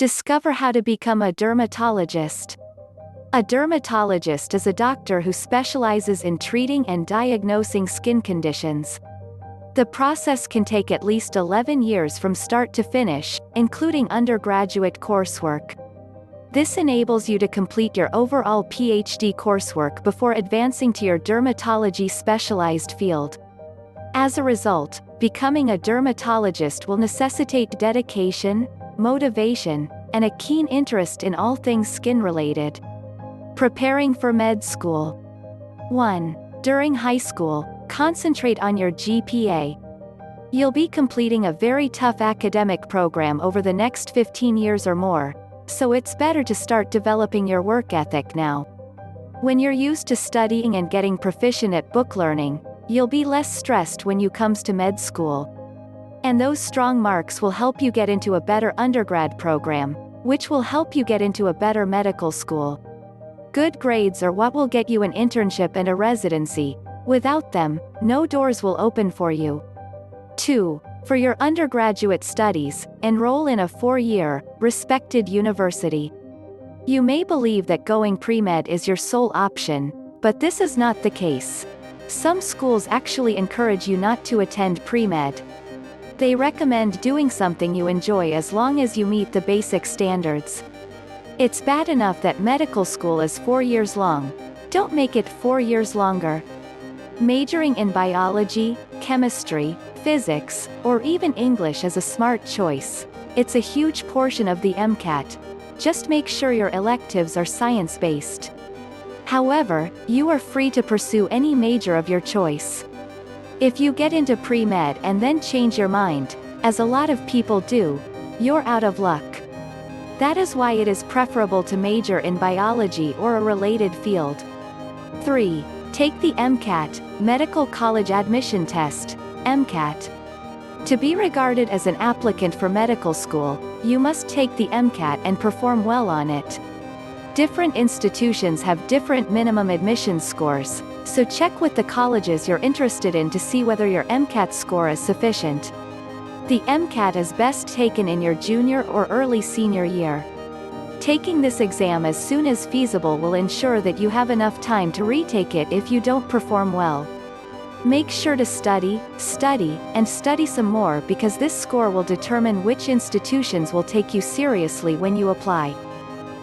Discover how to become a dermatologist. A dermatologist is a doctor who specializes in treating and diagnosing skin conditions. The process can take at least 11 years from start to finish, including undergraduate coursework. This enables you to complete your overall PhD coursework before advancing to your dermatology specialized field. As a result, becoming a dermatologist will necessitate dedication, motivation, and a keen interest in all things skin-related. Preparing for med school. 1. During high school, concentrate on your GPA. You'll be completing a very tough academic program over the next 15 years or more, so it's better to start developing your work ethic now. When you're used to studying and getting proficient at book learning, you'll be less stressed when you comes to med school. And those strong marks will help you get into a better undergrad program, which will help you get into a better medical school. Good grades are what will get you an internship and a residency. Without them, no doors will open for you. 2. For your undergraduate studies, enroll in a 4-year, respected university. You may believe that going pre-med is your sole option, but this is not the case. Some schools actually encourage you not to attend pre-med. They recommend doing something you enjoy as long as you meet the basic standards. It's bad enough that medical school is 4 years long. Don't make it 4 years longer. Majoring in biology, chemistry, physics, or even English is a smart choice. It's a huge portion of the MCAT. Just make sure your electives are science-based. However, you are free to pursue any major of your choice. If you get into pre-med and then change your mind, as a lot of people do, you're out of luck. That is why it is preferable to major in biology or a related field. 3. Take the MCAT, Medical College Admission Test, MCAT. To be regarded as an applicant for medical school, you must take the MCAT and perform well on it. Different institutions have different minimum admission scores, so check with the colleges you're interested in to see whether your MCAT score is sufficient. The MCAT is best taken in your junior or early senior year. Taking this exam as soon as feasible will ensure that you have enough time to retake it if you don't perform well. Make sure to study, and study some more because this score will determine which institutions will take you seriously when you apply.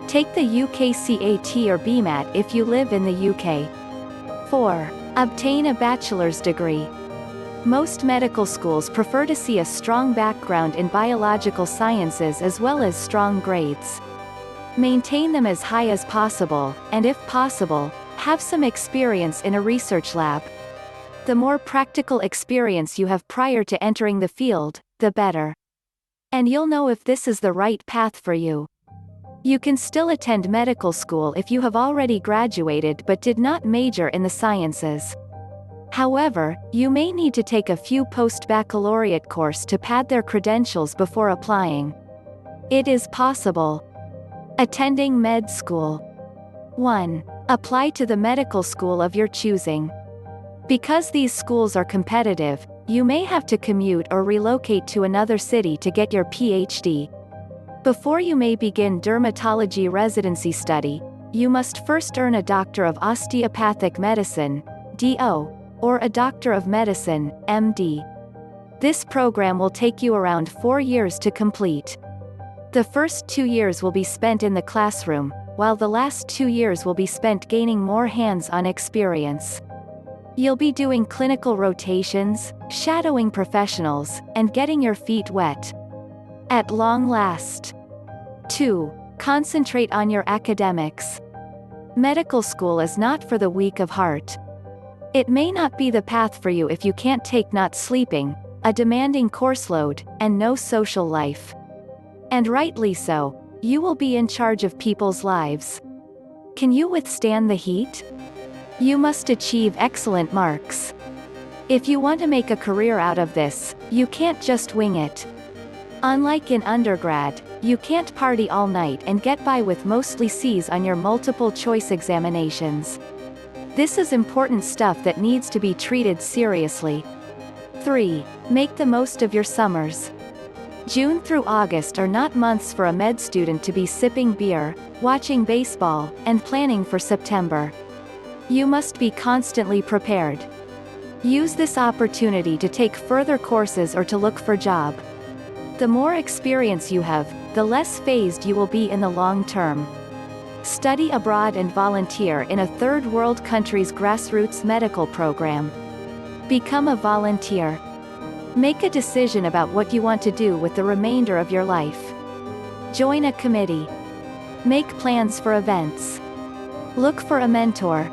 Take the UKCAT or BMAT if you live in the UK. 4. Obtain a bachelor's degree. Most medical schools prefer to see a strong background in biological sciences as well as strong grades. Maintain them as high as possible, and if possible, have some experience in a research lab. The more practical experience you have prior to entering the field, the better. And you'll know if this is the right path for you. You can still attend medical school if you have already graduated but did not major in the sciences. However, you may need to take a few post-baccalaureate courses to pad their credentials before applying. It is possible. Attending med school. 1. Apply to the medical school of your choosing. Because these schools are competitive, you may have to commute or relocate to another city to get your PhD. Before you may begin dermatology residency study, you must first earn a Doctor of Osteopathic Medicine, DO, or a Doctor of Medicine, MD. This program will take you around 4 years to complete. The first 2 years will be spent in the classroom, while the last 2 years will be spent gaining more hands-on experience. You'll be doing clinical rotations, shadowing professionals, and getting your feet wet. At long last. 2. Concentrate on your academics. Medical school is not for the weak of heart. It may not be the path for you if you can't take not sleeping, a demanding course load, and no social life. And rightly so, you will be in charge of people's lives. Can you withstand the heat? You must achieve excellent marks. If you want to make a career out of this, you can't just wing it. Unlike in undergrad, you can't party all night and get by with mostly C's on your multiple choice examinations. This is important stuff that needs to be treated seriously. 3. Make the most of your summers. June through August are not months for a med student to be sipping beer, watching baseball, and planning for September. You must be constantly prepared. Use this opportunity to take further courses or to look for a job. The more experience you have, the less phased you will be in the long term. Study abroad and volunteer in a third world country's grassroots medical program. Become a volunteer. Make a decision about what you want to do with the remainder of your life. Join a committee. Make plans for events. Look for a mentor.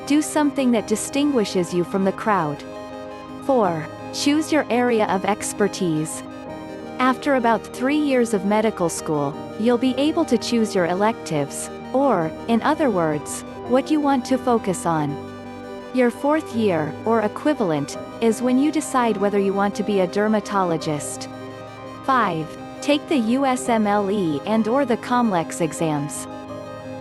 Do something that distinguishes you from the crowd. 4. Choose your area of expertise. After about 3 years of medical school, you'll be able to choose your electives, or, in other words, what you want to focus on. Your 4th year, or equivalent, is when you decide whether you want to be a dermatologist. 5. Take the USMLE and/or the COMLEX exams.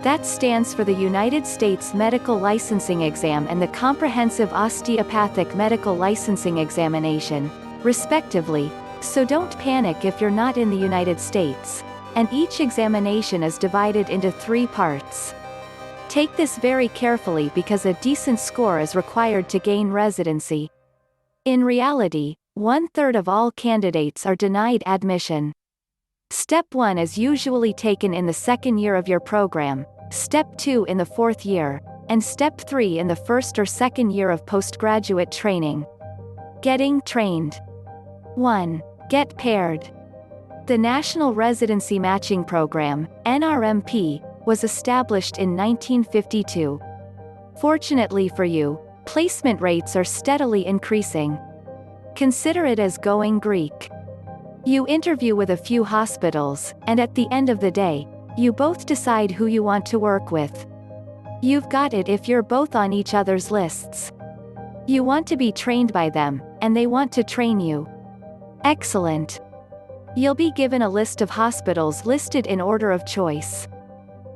That stands for the United States Medical Licensing Exam and the Comprehensive Osteopathic Medical Licensing Examination, respectively, so don't panic if you're not in the United States, and each examination is divided into 3 parts. Take this very carefully because a decent score is required to gain residency. In reality, 1/3 of all candidates are denied admission. Step 1 is usually taken in the 2nd year of your program, Step 2 in the 4th year, and Step 3 in the 1st or 2nd year of postgraduate training. Getting trained. 1. Get paired. The National Residency Matching Program, NRMP, was established in 1952. Fortunately for you, placement rates are steadily increasing. Consider it as going Greek. You interview with a few hospitals, and at the end of the day, you both decide who you want to work with. You've got it if you're both on each other's lists. You want to be trained by them, and they want to train you. Excellent. You'll be given a list of hospitals listed in order of choice.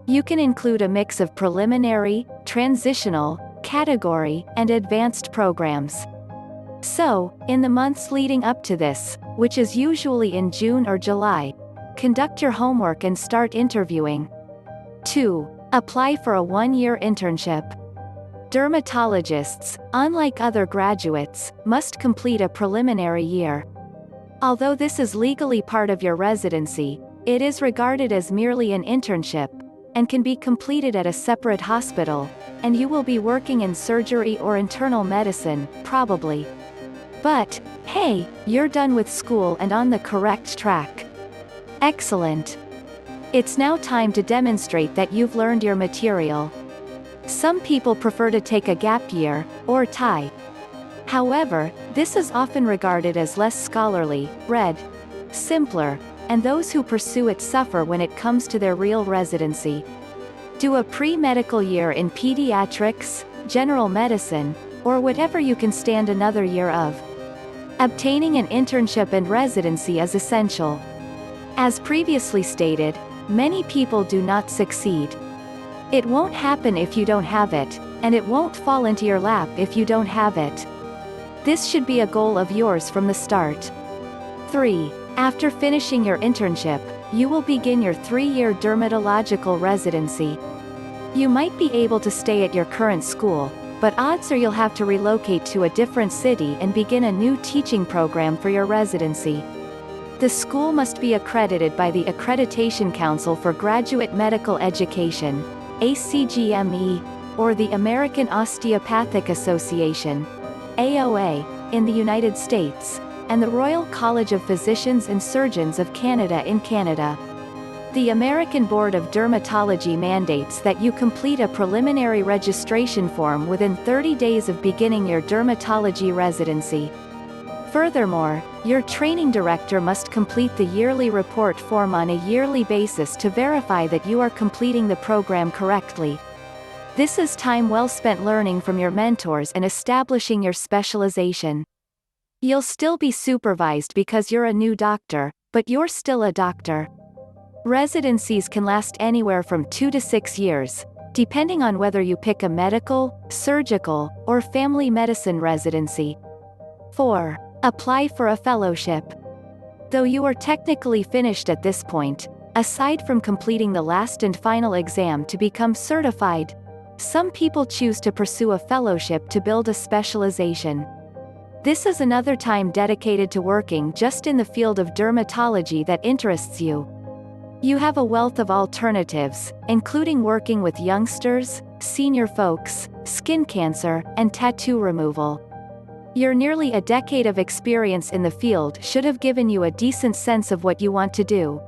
You can include a mix of preliminary, transitional, category, and advanced programs. So, in the months leading up to this, which is usually in June or July, conduct your homework and start interviewing. 2. Apply for a 1-year internship. Dermatologists, unlike other graduates, must complete a preliminary year. Although this is legally part of your residency, it is regarded as merely an internship, and can be completed at a separate hospital, and you will be working in surgery or internal medicine, probably. But, hey, you're done with school and on the correct track. Excellent. It's now time to demonstrate that you've learned your material. Some people prefer to take a gap year, or tie. However, this is often regarded as less scholarly, simpler, and those who pursue it suffer when it comes to their real residency. Do a pre-medical year in pediatrics, general medicine, or whatever you can stand another year of. Obtaining an internship and residency is essential. As previously stated, many people do not succeed. It won't happen if you don't have it, and it won't fall into your lap if you don't have it. This should be a goal of yours from the start. 3. After finishing your internship, you will begin your 3-year dermatological residency. You might be able to stay at your current school, but odds are you'll have to relocate to a different city and begin a new teaching program for your residency. The school must be accredited by the Accreditation Council for Graduate Medical Education, ACGME, or the American Osteopathic Association, AOA, in the United States, and the Royal College of Physicians and Surgeons of Canada in Canada. The American Board of Dermatology mandates that you complete a preliminary registration form within 30 days of beginning your dermatology residency. Furthermore, your training director must complete the yearly report form on a yearly basis to verify that you are completing the program correctly. This is time well spent learning from your mentors and establishing your specialization. You'll still be supervised because you're a new doctor, but you're still a doctor. Residencies can last anywhere from 2 to 6 years, depending on whether you pick a medical, surgical, or family medicine residency. 4. Apply for a fellowship. Though you are technically finished at this point, aside from completing the last and final exam to become certified, some people choose to pursue a fellowship to build a specialization. This is another time dedicated to working just in the field of dermatology that interests you. You have a wealth of alternatives, including working with youngsters, senior folks, skin cancer, and tattoo removal. Your nearly a decade of experience in the field should have given you a decent sense of what you want to do.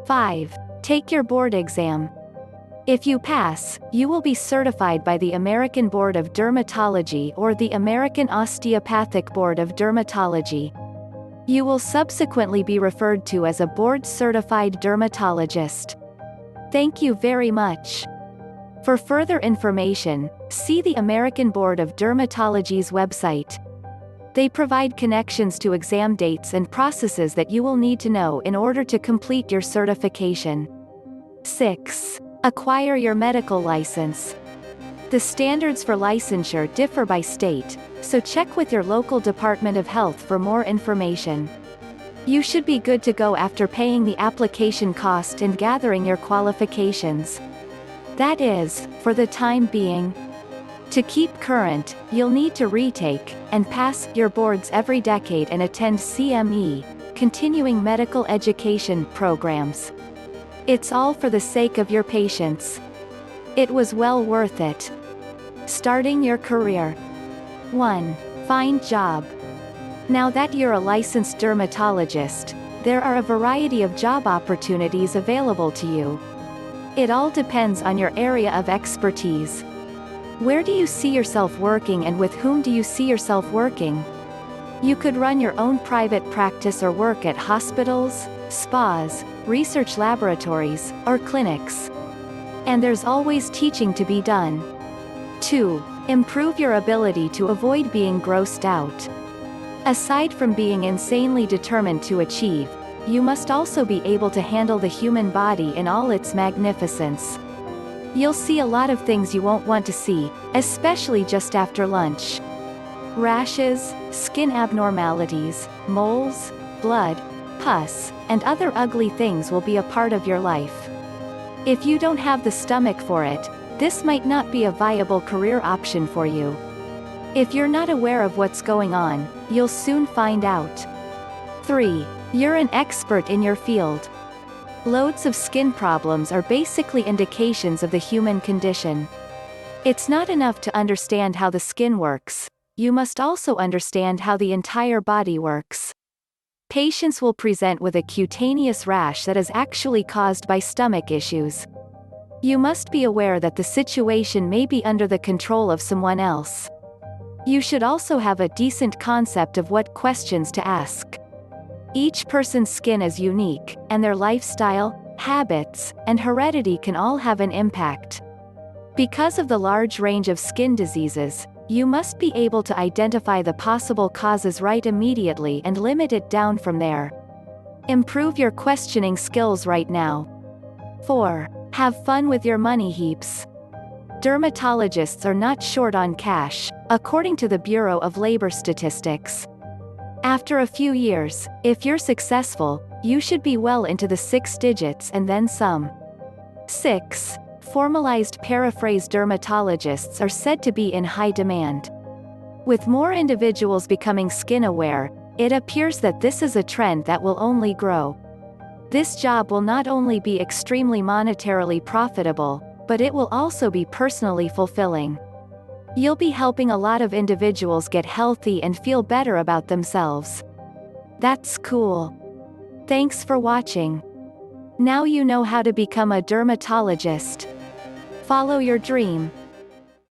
5. Take your board exam. If you pass, you will be certified by the American Board of Dermatology or the American Osteopathic Board of Dermatology. You will subsequently be referred to as a board-certified dermatologist. Thank you very much. For further information, see the American Board of Dermatology's website. They provide connections to exam dates and processes that you will need to know in order to complete your certification. 6. Acquire your medical license. The standards for licensure differ by state, so check with your local Department of Health for more information. You should be good to go after paying the application cost and gathering your qualifications. That is, for the time being. To keep current, you'll need to retake and pass your boards every decade and attend CME, continuing medical education programs. It's all for the sake of your patients. It was well worth it. Starting your career. 1. Find job. Now that you're a licensed dermatologist, there are a variety of job opportunities available to you. It all depends on your area of expertise. Where do you see yourself working and with whom do you see yourself working? You could run your own private practice or work at hospitals, spas, research laboratories, or clinics. And there's always teaching to be done. 2. Improve your ability to avoid being grossed out. Aside from being insanely determined to achieve, you must also be able to handle the human body in all its magnificence. You'll see a lot of things you won't want to see, especially just after lunch. Rashes, skin abnormalities, moles, blood, pus, and other ugly things will be a part of your life. If you don't have the stomach for it, this might not be a viable career option for you. If you're not aware of what's going on, you'll soon find out. 3. You're an expert in your field. Loads of skin problems are basically indications of the human condition. It's not enough to understand how the skin works, you must also understand how the entire body works. Patients will present with a cutaneous rash that is actually caused by stomach issues. You must be aware that the situation may be under the control of someone else. You should also have a decent concept of what questions to ask. Each person's skin is unique, and their lifestyle, habits, and heredity can all have an impact. Because of the large range of skin diseases, you must be able to identify the possible causes right immediately and limit it down from there. Improve your questioning skills right now. 4. Have fun with your money heaps. Dermatologists are not short on cash, according to the Bureau of Labor Statistics. After a few years, if you're successful, you should be well into the 6 digits and then some. 6. Formalized paraphrase dermatologists are said to be in high demand. With more individuals becoming skin-aware, it appears that this is a trend that will only grow. This job will not only be extremely monetarily profitable, but it will also be personally fulfilling. You'll be helping a lot of individuals get healthy and feel better about themselves. That's cool. Thanks for watching. Now you know how to become a dermatologist. Follow your dream.